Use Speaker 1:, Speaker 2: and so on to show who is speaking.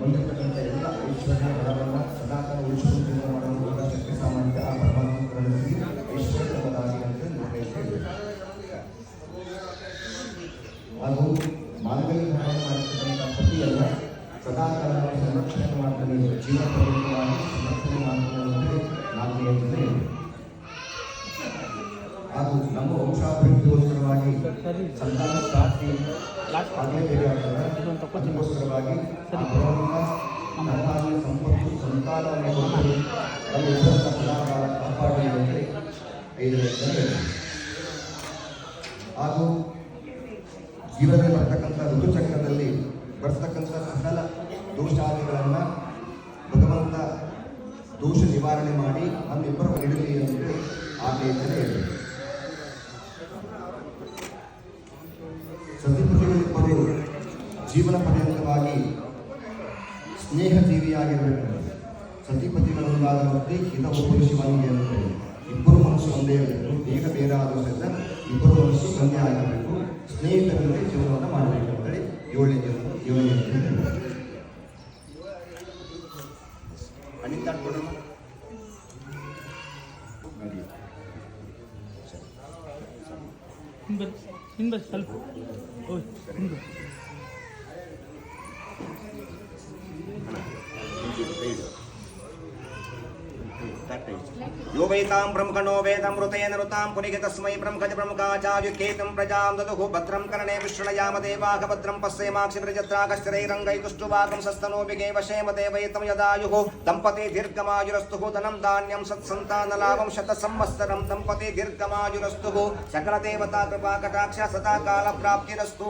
Speaker 1: ಬಂದಿರತಕ್ಕಂಥ ಎಲ್ಲ ಐಶ್ವರ್ಯ ಬಲವನ್ನು ಸದಾಕಾಲ ಉಳಿಸಿಕೊಂಡು ಜೀವನ ಮಾಡುವಂಥ ಶಕ್ತಿ ಸಾಮರ್ಥ್ಯ ಆ ಪರಮಾತ್ಮನಲ್ಲಿ ಐಶ್ವರ್ಯವಾಗಲಿ ಅಂತ ನಿರ್ಣಯಿಸಿದೆ. ಹಾಗೂ ಮಾನವೀಯ ಧಾರಣೆ ಮಾಡಿರ್ತಕ್ಕಂಥ ಪತಿಯಲ್ಲ ಸದಾಕಾಲ ಸಂರಕ್ಷಣೆ ಮಾಡ್ತಾನೆ, ಜೀವನ ಪರ್ಯಂತವಾಗಿ ಸಂರಕ್ಷಣೆ ಮಾಡ್ತಾನೆ ಅಂದರೆ ನಾಲ್ಕನೇ ಇದೆ. ಹಾಗೂ ನಮ್ಮ ವಂಶಾಭಿವೃದ್ಧಿಗೋಸ್ಕರವಾಗಿ ಸಂತಾನ ಪ್ರಾಪ್ತಿ ಹಾಗೆ ಅದಕ್ಕೋಸ್ಕರವಾಗಿ ಸಂಪತ್ತು ಸಂತಾನವನ್ನು ಕೊಟ್ಟು ನಮ್ಮ ಹೆಸರನ್ನು ಸದಾಕಾಲ ಕಾಪಾಡುವಂತೆ 5ನೇ. ಹಾಗೂ ಜೀವನದಲ್ಲಿ ಬರ್ತಕ್ಕಂಥ ಋತುಚಕ್ರದಲ್ಲಿ ಬರ್ತಕ್ಕಂಥ ಸಕಲ ದೋಷಾದಿಗಳನ್ನು ಭಗವಂತ ದೋಷ ನಿವಾರಣೆ ಮಾಡಿ ನಮ್ಮಿಬ್ಬರು ಹಿಡಿಲಿ ಎಂದು ಆಜ್ಞೆಯಿಂದಲೇ ಇದೆ. ಸತಿಪತಿಗಳಿಬ್ಬರು ಜೀವನ ಪರ್ಯಂತವಾಗಿ ಸ್ನೇಹ ಜೀವಿಯಾಗಿರಬೇಕು. ಸತಿಪತಿಗಳೊಂದಾದ ಮತ್ತೆ ಹಿತೋಪದೇಶವಾಗಿದೆ ಅಂದರೆ ಇಬ್ಬರು ಮನಸ್ಸು ಒಂದೇ ಇರಬೇಕು. ಬೇಗ ಬೇರೆ ಆದರೂ ಸಹಿತ ಇಬ್ಬರು ಮನಸ್ಸು ಒಂದೇ ಆಗಿರಬೇಕು. ಸ್ನೇಹಿತರಲ್ಲಿ ಜೀವನವನ್ನು ಮಾಡಬೇಕು ಅಂತೇಳಿ 7ನೇ ಅನಿತಾಡ್ಕೊಡೋಣ.
Speaker 2: ಸ್ವಲ್ಪ
Speaker 3: यो वैतां ब्रह्मणो वेदं ऋतेन ऋतां पुनिगे तस्मै ब्रह्मज ब्रह्मकाचार्युकेतं प्रजां ददुः भद्रं कर्णे विष्णुयाम देवाः भद्रं पश्येमाक्षिप्रजत्राकश्चरैरङ्गैतुष्टुवागं सस्तनोभिगे वशेम देवैतं यदायुः दम्पते दीर्घमायुरस्तुः धनं धान्यं सत्सन्तानलाभं शतसंवत्सरं दम्पते दीर्घमायुरस्तुः सकलदेवता कृपा कटाक्ष सदा कालप्राप्तिरस्तु.